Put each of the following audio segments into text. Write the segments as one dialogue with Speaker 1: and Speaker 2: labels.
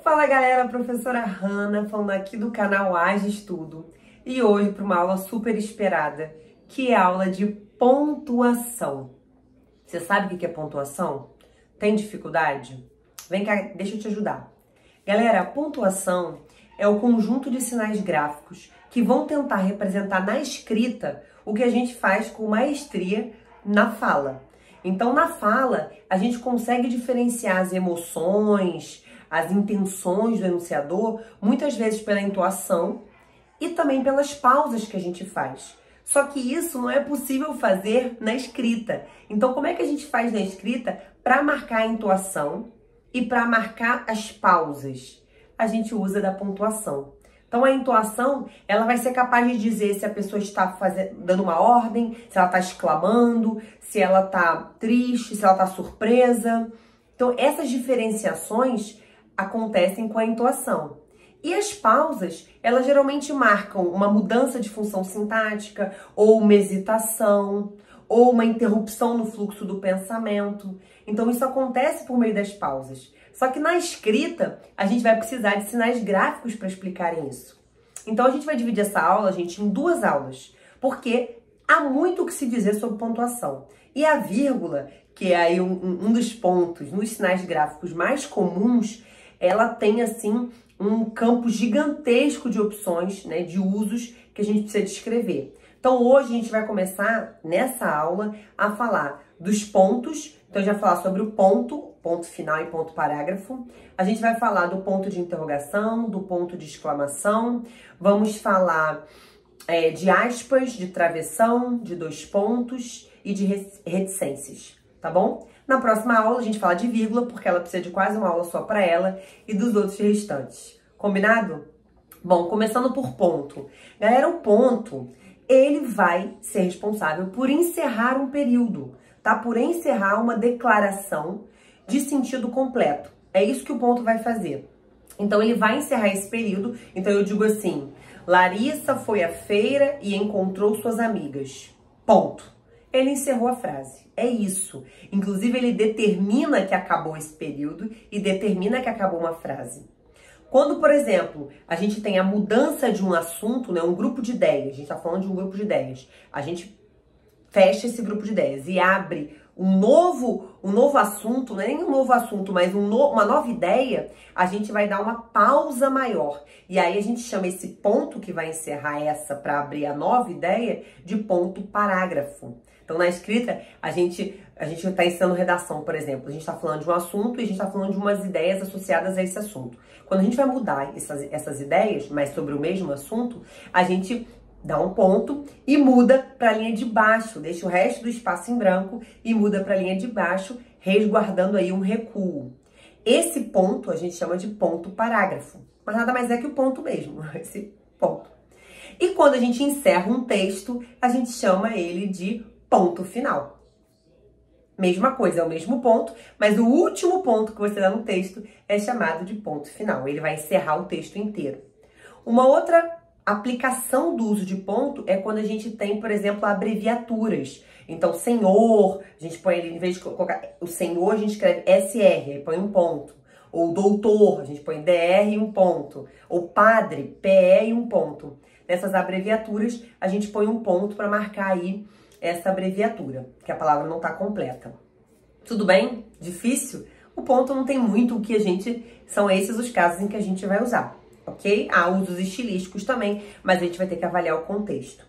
Speaker 1: Fala galera, professora Hanna falando aqui do canal Age Estudo e hoje para uma aula super esperada, que é a aula de pontuação. Você sabe o que é pontuação? Tem dificuldade? Vem cá, deixa eu te ajudar. Galera, a pontuação é o conjunto de sinais gráficos que vão tentar representar na escrita o que a gente faz com maestria na fala. Então, na fala, a gente consegue diferenciar as emoções, as intenções do enunciador, muitas vezes pela entoação e também pelas pausas que a gente faz. Só que isso não é possível fazer na escrita. Então, como é que a gente faz na escrita para marcar a entoação e para marcar as pausas? A gente usa da pontuação. Então, a entoação, ela vai ser capaz de dizer se a pessoa está dando uma ordem, se ela está exclamando, se ela está triste, se ela está surpresa. Então, essas diferenciações acontecem com a entoação. E as pausas, elas geralmente marcam uma mudança de função sintática, ou uma hesitação, ou uma interrupção no fluxo do pensamento. Então, isso acontece por meio das pausas. Só que na escrita, a gente vai precisar de sinais gráficos para explicarem isso. Então, a gente vai dividir essa aula, gente, em duas aulas, porque há muito o que se dizer sobre pontuação. E a vírgula, que é aí um dos pontos nos sinais gráficos mais comuns, ela tem, assim, um campo gigantesco de opções, né, de usos que a gente precisa descrever. Então, hoje a gente vai começar, nessa aula, a falar dos pontos. Então, a gente vai falar sobre o ponto final e ponto parágrafo. A gente vai falar do ponto de interrogação, do ponto de exclamação. Vamos falar de aspas, de travessão, de dois pontos e de reticências, tá bom? Na próxima aula a gente fala de vírgula, porque ela precisa de quase uma aula só para ela, e dos outros restantes. Combinado? Bom, começando por ponto. Galera, o ponto, ele vai ser responsável por encerrar um período, tá? Por encerrar uma declaração de sentido completo. É isso que o ponto vai fazer. Então, ele vai encerrar esse período. Então, eu digo assim, Larissa foi à feira e encontrou suas amigas. Ponto. Ele encerrou a frase. É isso. Inclusive, ele determina que acabou esse período e determina que acabou uma frase. Quando, por exemplo, a gente tem a mudança de um assunto, né, um grupo de ideias, a gente está falando de um grupo de ideias, a gente fecha esse grupo de ideias e abre um novo assunto, não é nem um novo assunto, mas uma nova ideia, a gente vai dar uma pausa maior. E aí a gente chama esse ponto que vai encerrar essa para abrir a nova ideia de ponto parágrafo. Então, na escrita, a gente está ensinando redação, por exemplo. A gente está falando de um assunto e a gente está falando de umas ideias associadas a esse assunto. Quando a gente vai mudar essas ideias, mas sobre o mesmo assunto, a gente dá um ponto e muda para a linha de baixo, deixa o resto do espaço em branco e muda para a linha de baixo, resguardando aí um recuo. Esse ponto a gente chama de ponto parágrafo, mas nada mais é que o ponto mesmo, esse ponto. E quando a gente encerra um texto, a gente chama ele de ponto final. Mesma coisa, é o mesmo ponto, mas o último ponto que você dá no texto é chamado de ponto final. Ele vai encerrar o texto inteiro. Uma outra aplicação do uso de ponto é quando a gente tem, por exemplo, abreviaturas. Então, senhor, a gente põe ali, em vez de colocar o senhor, a gente escreve SR, aí põe um ponto. Ou doutor, a gente põe DR e um ponto. Ou padre, PE e um ponto. Nessas abreviaturas, a gente põe um ponto para marcar aí essa abreviatura, que a palavra não está completa. Tudo bem? Difícil? O ponto não tem muito o que a gente... São esses os casos em que a gente vai usar, ok? Há usos estilísticos também, mas a gente vai ter que avaliar o contexto.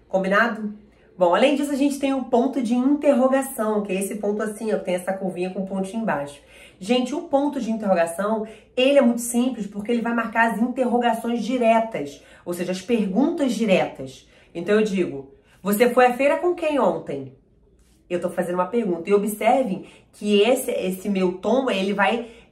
Speaker 1: Combinado? Bom, além disso, a gente tem o ponto de interrogação, que é esse ponto assim, ó, tem essa curvinha com pontinho embaixo. Gente, o ponto de interrogação, ele é muito simples, porque ele vai marcar as interrogações diretas, ou seja, as perguntas diretas. Então eu digo... Você foi à feira com quem ontem? Eu tô fazendo uma pergunta. E observem que esse meu tom,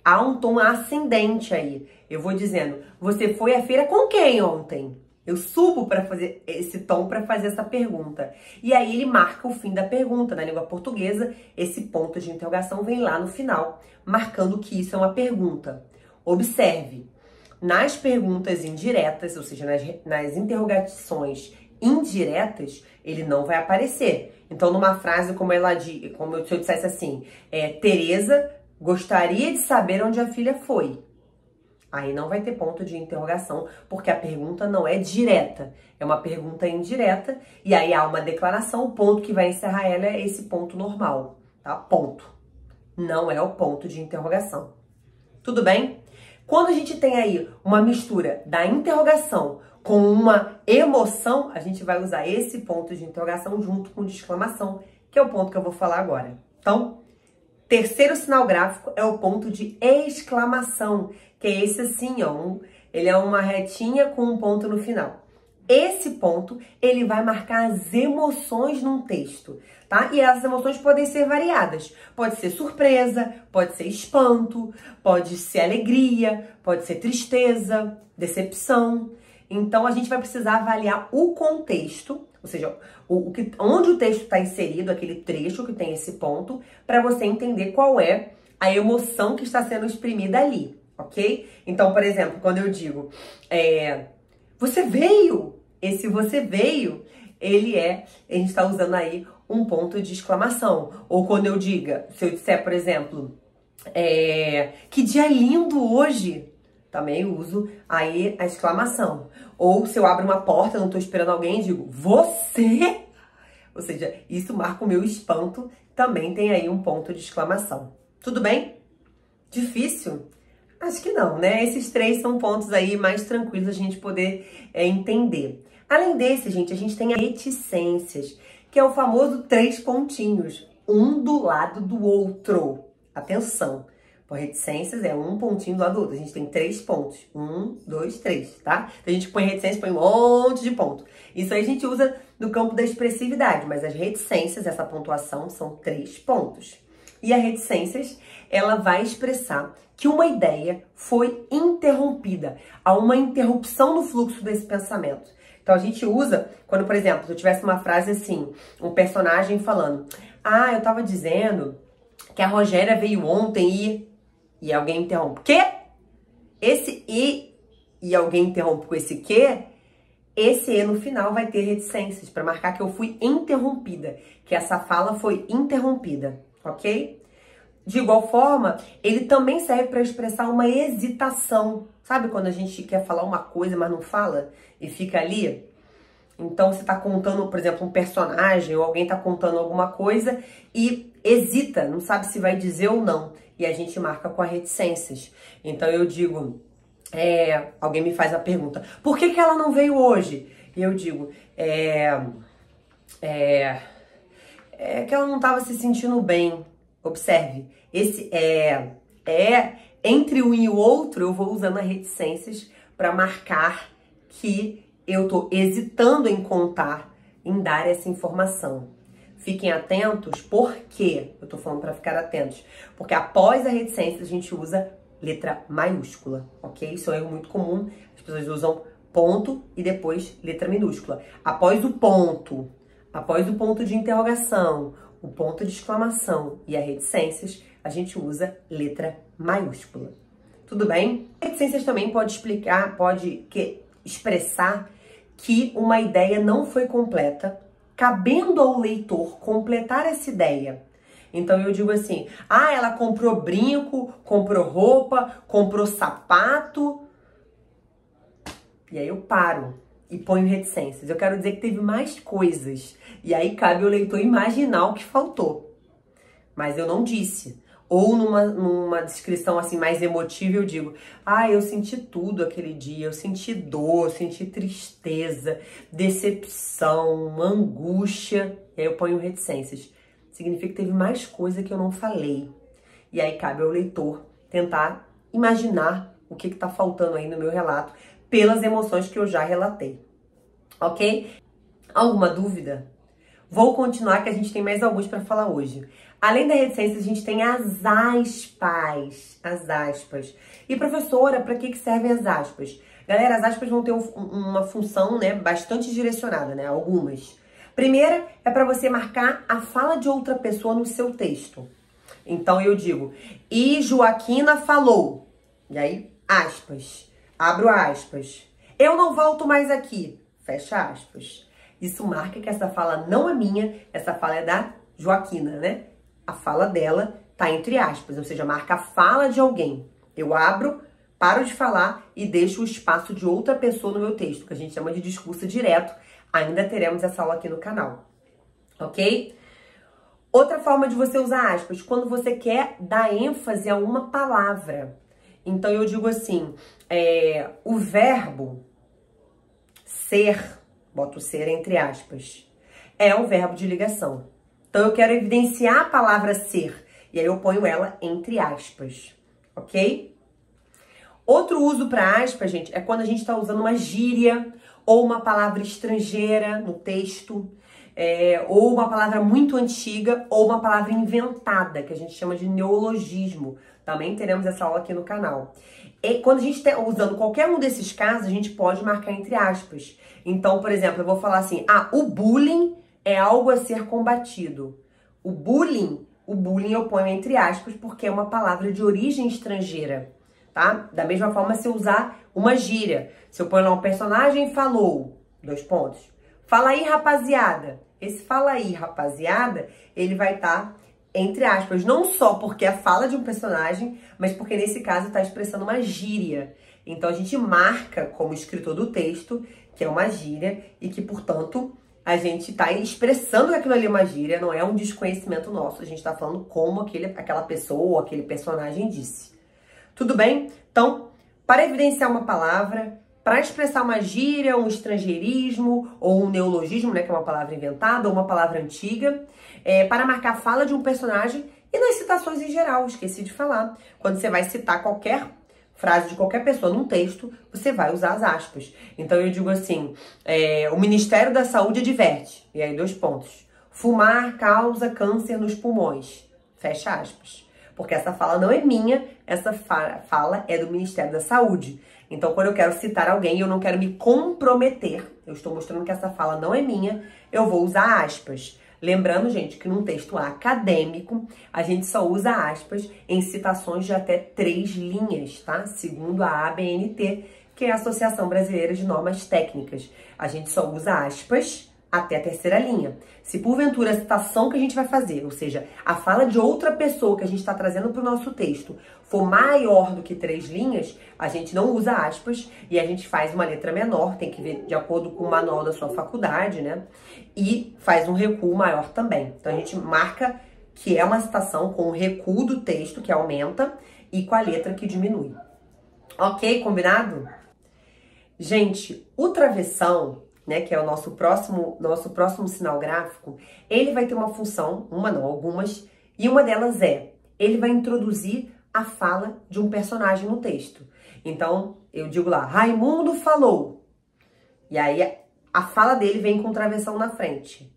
Speaker 1: há um tom ascendente aí. Eu vou dizendo, você foi à feira com quem ontem? Eu subo para fazer esse tom para fazer essa pergunta. E aí ele marca o fim da pergunta. Na língua portuguesa, esse ponto de interrogação vem lá no final, marcando que isso é uma pergunta. Observe, nas perguntas indiretas, ou seja, nas interrogações indiretas, ele não vai aparecer. Então, numa frase como se eu dissesse assim, Tereza gostaria de saber onde a filha foi. Aí não vai ter ponto de interrogação, porque a pergunta não é direta, é uma pergunta indireta, e aí há uma declaração, o ponto que vai encerrar ela é esse ponto normal, tá? Ponto. Não é o ponto de interrogação. Tudo bem? Quando a gente tem aí uma mistura da interrogação com uma emoção, a gente vai usar esse ponto de interrogação junto com de exclamação, que é o ponto que eu vou falar agora. Então, terceiro sinal gráfico é o ponto de exclamação, que é esse assim, ó, ele é uma retinha com um ponto no final. Esse ponto, ele vai marcar as emoções num texto, tá? E essas emoções podem ser variadas. Pode ser surpresa, pode ser espanto, pode ser alegria, pode ser tristeza, decepção. Então, a gente vai precisar avaliar o contexto, ou seja, onde o texto está inserido, aquele trecho que tem esse ponto, para você entender qual é a emoção que está sendo exprimida ali, ok? Então, por exemplo, quando eu digo, você veio, esse você veio, a gente está usando aí um ponto de exclamação. Ou quando eu diga, se eu disser, por exemplo, que dia lindo hoje, também uso aí a exclamação. Ou se eu abro uma porta, não estou esperando alguém, digo, você? Ou seja, isso marca o meu espanto, também tem aí um ponto de exclamação. Tudo bem? Difícil? Acho que não, né? Esses três são pontos aí mais tranquilos a gente poder entender. Além desse, gente, a gente tem as reticências, que é o famoso 3 pontinhos, um do lado do outro. Atenção! Por reticências é um pontinho do lado do outro. A gente tem 3 pontos. 1, 2, 3, tá? Então, a gente põe reticências, põe um monte de ponto. Isso aí a gente usa no campo da expressividade, mas as reticências, essa pontuação, são 3 pontos. E as reticências, ela vai expressar que uma ideia foi interrompida. Há uma interrupção no fluxo desse pensamento. Então, a gente usa, quando, por exemplo, se eu tivesse uma frase assim, um personagem falando, eu tava dizendo que a Rogéria veio ontem e alguém interrompe. Quê? Esse e alguém interrompe com esse quê? Esse e no final vai ter reticências para marcar que eu fui interrompida, que essa fala foi interrompida, ok? De igual forma, ele também serve para expressar uma hesitação. Sabe quando a gente quer falar uma coisa, mas não fala e fica ali? Então, você está contando, por exemplo, um personagem ou alguém está contando alguma coisa e hesita, não sabe se vai dizer ou não. E a gente marca com as reticências. Então, eu digo, alguém me faz a pergunta, por que ela não veio hoje? E eu digo, que ela não estava se sentindo bem. Observe, esse entre um e o outro, eu vou usando as reticências para marcar que eu tô hesitando em contar, em dar essa informação. Fiquem atentos, por quê? Eu tô falando para ficar atentos. Porque após a reticência, a gente usa letra maiúscula, ok? Isso é um erro muito comum, as pessoas usam ponto e depois letra minúscula. Após o ponto de interrogação, o ponto de exclamação e as reticências, a gente usa letra maiúscula. Tudo bem? Reticências também pode expressar que uma ideia não foi completa, cabendo ao leitor completar essa ideia. Então eu digo assim, ela comprou brinco, comprou roupa, comprou sapato. E aí eu paro e ponho reticências. Eu quero dizer que teve mais coisas. E aí cabe ao leitor imaginar o que faltou. Mas eu não disse. Ou numa descrição assim mais emotiva eu digo, eu senti tudo aquele dia, eu senti dor, eu senti tristeza, decepção, angústia. E aí eu ponho reticências. Significa que teve mais coisa que eu não falei. E aí cabe ao leitor tentar imaginar o que está faltando aí no meu relato pelas emoções que eu já relatei. Ok? Alguma dúvida? Vou continuar que a gente tem mais alguns para falar hoje. Além da reticência, a gente tem as aspas. As aspas. E professora, para que servem as aspas? Galera, as aspas vão ter uma função, né, bastante direcionada, né? Algumas. Primeira é para você marcar a fala de outra pessoa no seu texto. Então eu digo, e Joaquina falou. E aí, aspas. Abro aspas. Eu não volto mais aqui. Fecha aspas. Isso marca que essa fala não é minha, essa fala é da Joaquina, né? A fala dela tá entre aspas, ou seja, marca a fala de alguém. Eu abro, paro de falar e deixo o espaço de outra pessoa no meu texto, que a gente chama de discurso direto. Ainda teremos essa aula aqui no canal, ok? Outra forma de você usar aspas, quando você quer dar ênfase a uma palavra. Então, eu digo assim, o verbo ser, boto ser entre aspas, é um verbo de ligação. Então, eu quero evidenciar a palavra ser, e aí eu ponho ela entre aspas, ok? Outro uso para aspas, gente, é quando a gente está usando uma gíria ou uma palavra estrangeira no texto, ou uma palavra muito antiga ou uma palavra inventada, que a gente chama de neologismo. Também teremos essa aula aqui no canal. E quando a gente está usando qualquer um desses casos, a gente pode marcar entre aspas. Então, por exemplo, eu vou falar assim, o bullying é algo a ser combatido. O bullying eu ponho entre aspas porque é uma palavra de origem estrangeira, tá? Da mesma forma, se eu usar uma gíria, se eu ponho lá um personagem falou, 2 pontos. Fala aí, rapaziada. Esse fala aí, rapaziada, ele vai estar entre aspas, não só porque é a fala de um personagem, mas porque nesse caso está expressando uma gíria. Então a gente marca como escritor do texto que é uma gíria e que, portanto, a gente está expressando que aquilo ali é uma gíria, não é um desconhecimento nosso. A gente está falando como aquela pessoa ou aquele personagem disse. Tudo bem? Então, para evidenciar uma palavra, para expressar uma gíria, um estrangeirismo ou um neologismo, né, que é uma palavra inventada ou uma palavra antiga, para marcar a fala de um personagem e nas citações em geral, esqueci de falar. Quando você vai citar qualquer frase de qualquer pessoa num texto, você vai usar as aspas. Então eu digo assim, o Ministério da Saúde adverte, e aí 2 pontos, fumar causa câncer nos pulmões, fecha aspas. Porque essa fala não é minha, essa fala é do Ministério da Saúde. Então, quando eu quero citar alguém e eu não quero me comprometer, eu estou mostrando que essa fala não é minha, eu vou usar aspas. Lembrando, gente, que num texto acadêmico, a gente só usa aspas em citações de até 3 linhas, tá? Segundo a ABNT, que é a Associação Brasileira de Normas Técnicas. A gente só usa aspas até a 3ª linha. Se porventura a citação que a gente vai fazer, ou seja, a fala de outra pessoa que a gente está trazendo para o nosso texto, for maior do que 3 linhas, a gente não usa aspas e a gente faz uma letra menor, tem que ver de acordo com o manual da sua faculdade, né? E faz um recuo maior também. Então a gente marca que é uma citação com o recuo do texto, que aumenta, e com a letra que diminui. Ok? Combinado? Gente, o travessão, né, que é o nosso próximo sinal gráfico, ele vai ter uma função, uma não, algumas, e uma delas ele vai introduzir a fala de um personagem no texto. Então, eu digo lá, Raimundo falou, e aí a fala dele vem com travessão na frente.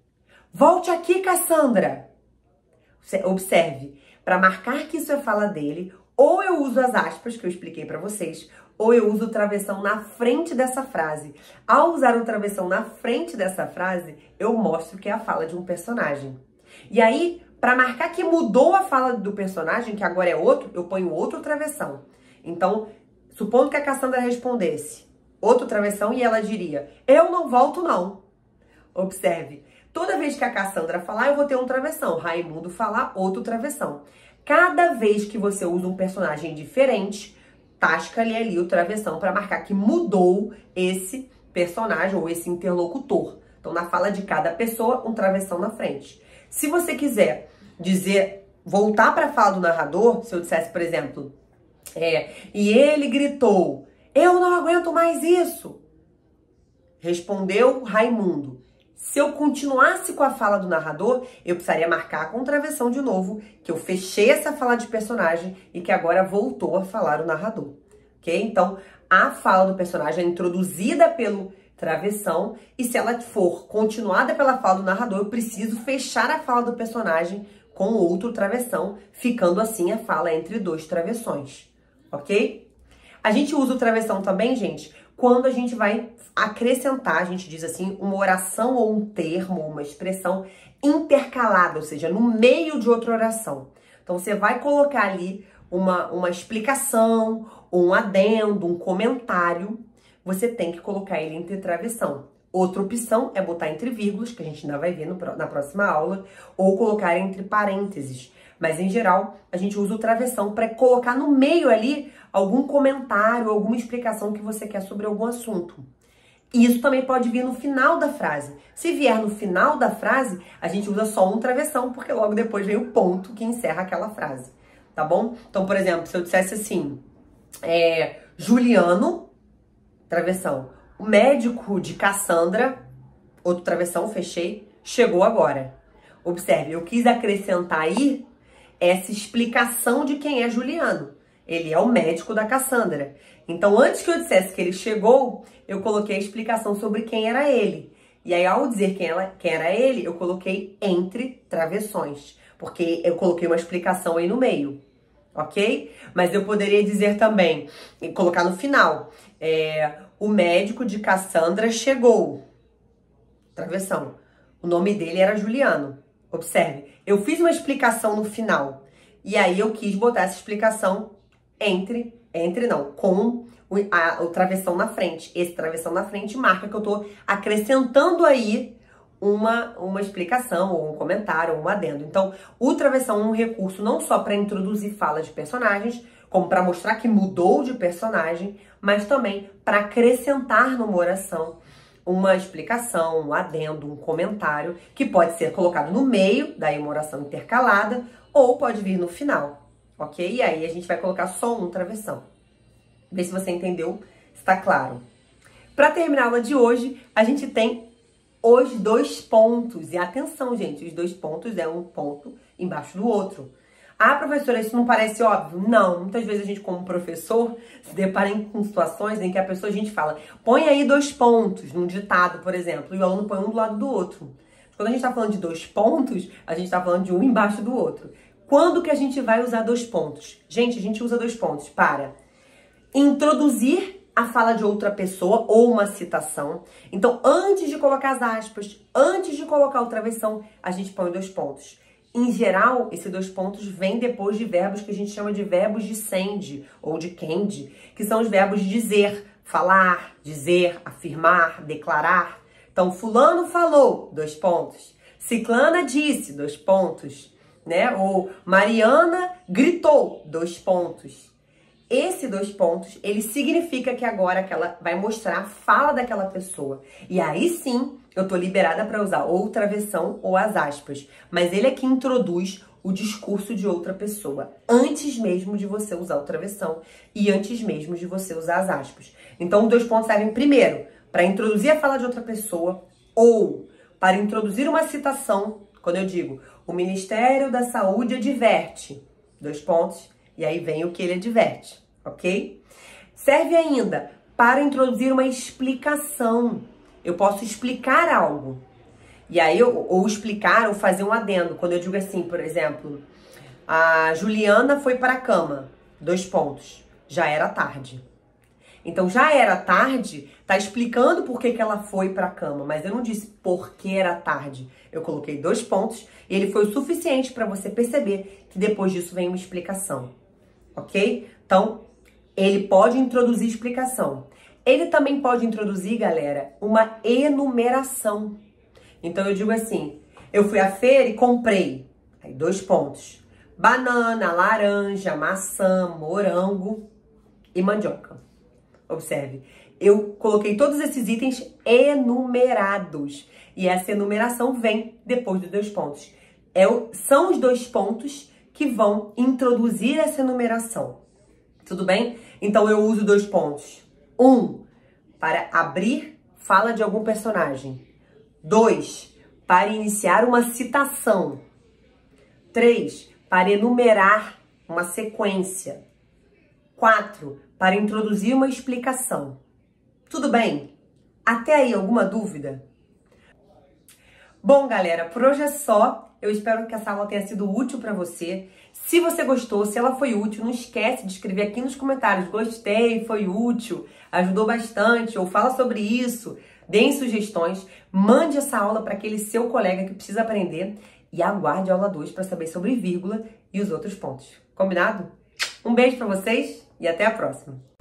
Speaker 1: Volte aqui, Cassandra! Observe, para marcar que isso é fala dele, ou eu uso as aspas que eu expliquei para vocês, ou eu uso o travessão na frente dessa frase. Ao usar o travessão na frente dessa frase, eu mostro que é a fala de um personagem. E aí, para marcar que mudou a fala do personagem, que agora é outro, eu ponho outro travessão. Então, supondo que a Cassandra respondesse outro travessão e ela diria, eu não volto não. Observe, toda vez que a Cassandra falar, eu vou ter um travessão. Raimundo falar, outro travessão. Cada vez que você usa um personagem diferente, tasca-lhe ali o travessão para marcar que mudou esse personagem ou esse interlocutor. Então, na fala de cada pessoa, um travessão na frente. Se você quiser voltar para a fala do narrador, se eu dissesse, por exemplo, e ele gritou, eu não aguento mais isso. Respondeu Raimundo. Se eu continuasse com a fala do narrador, eu precisaria marcar com travessão de novo, que eu fechei essa fala de personagem e que agora voltou a falar o narrador, ok? Então, a fala do personagem é introduzida pelo travessão e se ela for continuada pela fala do narrador, eu preciso fechar a fala do personagem com outro travessão, ficando assim a fala entre 2 travessões, ok? A gente usa o travessão também, gente, quando a gente vai acrescentar, a gente diz assim, uma oração ou um termo, uma expressão intercalada, ou seja, no meio de outra oração. Então, você vai colocar ali uma explicação, um adendo, um comentário, você tem que colocar ele entre travessão. Outra opção é botar entre vírgulas, que a gente ainda vai ver na próxima aula, ou colocar entre parênteses, Mas, em geral, a gente usa o travessão para colocar no meio ali algum comentário, alguma explicação que você quer sobre algum assunto. E isso também pode vir no final da frase. Se vier no final da frase, a gente usa só um travessão, porque logo depois vem o ponto que encerra aquela frase, tá bom? Então, por exemplo, se eu dissesse assim, Juliano, travessão, o médico de Cassandra, outro travessão, fechei, chegou agora. Observe, eu quis acrescentar aí essa explicação de quem é Juliano. Ele é o médico da Cassandra. Então, antes que eu dissesse que ele chegou, eu coloquei a explicação sobre quem era ele. E aí, ao dizer quem era ele, eu coloquei entre travessões. Porque eu coloquei uma explicação aí no meio, ok? Mas eu poderia dizer também, e colocar no final, o médico de Cassandra chegou. Travessão. O nome dele era Juliano. Observe, eu fiz uma explicação no final. E aí, eu quis botar essa explicação com o travessão na frente. Esse travessão na frente marca que eu tô acrescentando aí uma explicação, ou um comentário, ou um adendo. Então, o travessão é um recurso não só para introduzir fala de personagens, como para mostrar que mudou de personagem, mas também para acrescentar numa oração uma explicação, um adendo, um comentário, que pode ser colocado no meio, daí uma oração intercalada, ou pode vir no final. Ok? E aí a gente vai colocar só um travessão. Vê se você entendeu, está claro. Para terminar a aula de hoje, a gente tem os 2 pontos. E atenção, gente, os 2 pontos é um ponto embaixo do outro. Ah, professora, isso não parece óbvio? Não, muitas vezes a gente, como professor, se depara com situações em que a gente fala, põe aí 2 pontos num ditado, por exemplo, e o aluno põe um do lado do outro. Quando a gente está falando de 2 pontos, a gente está falando de um embaixo do outro. Quando que a gente vai usar 2 pontos? Gente, a gente usa 2 pontos para introduzir a fala de outra pessoa ou uma citação. Então, antes de colocar as aspas, antes de colocar o travessão, a gente põe 2 pontos. Em geral, esses 2 pontos vêm depois de verbos que a gente chama de verbos de sende ou de candy, que são os verbos de dizer, falar, dizer, afirmar, declarar. Então, fulano falou, 2 pontos. Ciclana disse, 2 pontos. Né? Ou Mariana gritou, 2 pontos. Esse 2 pontos, ele significa que agora aquela vai mostrar a fala daquela pessoa. E aí sim, eu tô liberada para usar ou o travessão ou as aspas. Mas ele é que introduz o discurso de outra pessoa, antes mesmo de você usar o travessão e antes mesmo de você usar as aspas. Então, os 2 pontos servem primeiro para introduzir a fala de outra pessoa ou para introduzir uma citação, quando eu digo o Ministério da Saúde adverte, 2 pontos, e aí vem o que ele adverte, ok? Serve ainda para introduzir uma explicação. Eu posso explicar algo. E aí, ou explicar, ou fazer um adendo. Quando eu digo assim, por exemplo, a Juliana foi para a cama, 2 pontos, já era tarde. Então, já era tarde, tá explicando por que ela foi para a cama, mas eu não disse por que era tarde. Eu coloquei 2 pontos e ele foi o suficiente para você perceber que depois disso vem uma explicação, ok? Então, ele pode introduzir explicação. Ele também pode introduzir, galera, uma enumeração. Então, eu digo assim, eu fui à feira e comprei, aí 2 pontos, banana, laranja, maçã, morango e mandioca. Observe, eu coloquei todos esses itens enumerados. E essa enumeração vem depois dos 2 pontos. São os 2 pontos que vão introduzir essa enumeração. Tudo bem? Então, eu uso 2 pontos. 1, para abrir fala de algum personagem. 2, para iniciar uma citação. 3, para enumerar uma sequência. 4, para introduzir uma explicação. Tudo bem? Até aí, alguma dúvida? Bom, galera, por hoje é só. Eu espero que essa aula tenha sido útil para você. Se você gostou, se ela foi útil, não esquece de escrever aqui nos comentários. Gostei, foi útil, ajudou bastante, ou fala sobre isso. Deem sugestões, mande essa aula para aquele seu colega que precisa aprender e aguarde a aula 2 para saber sobre vírgula e os outros pontos. Combinado? Um beijo para vocês e até a próxima!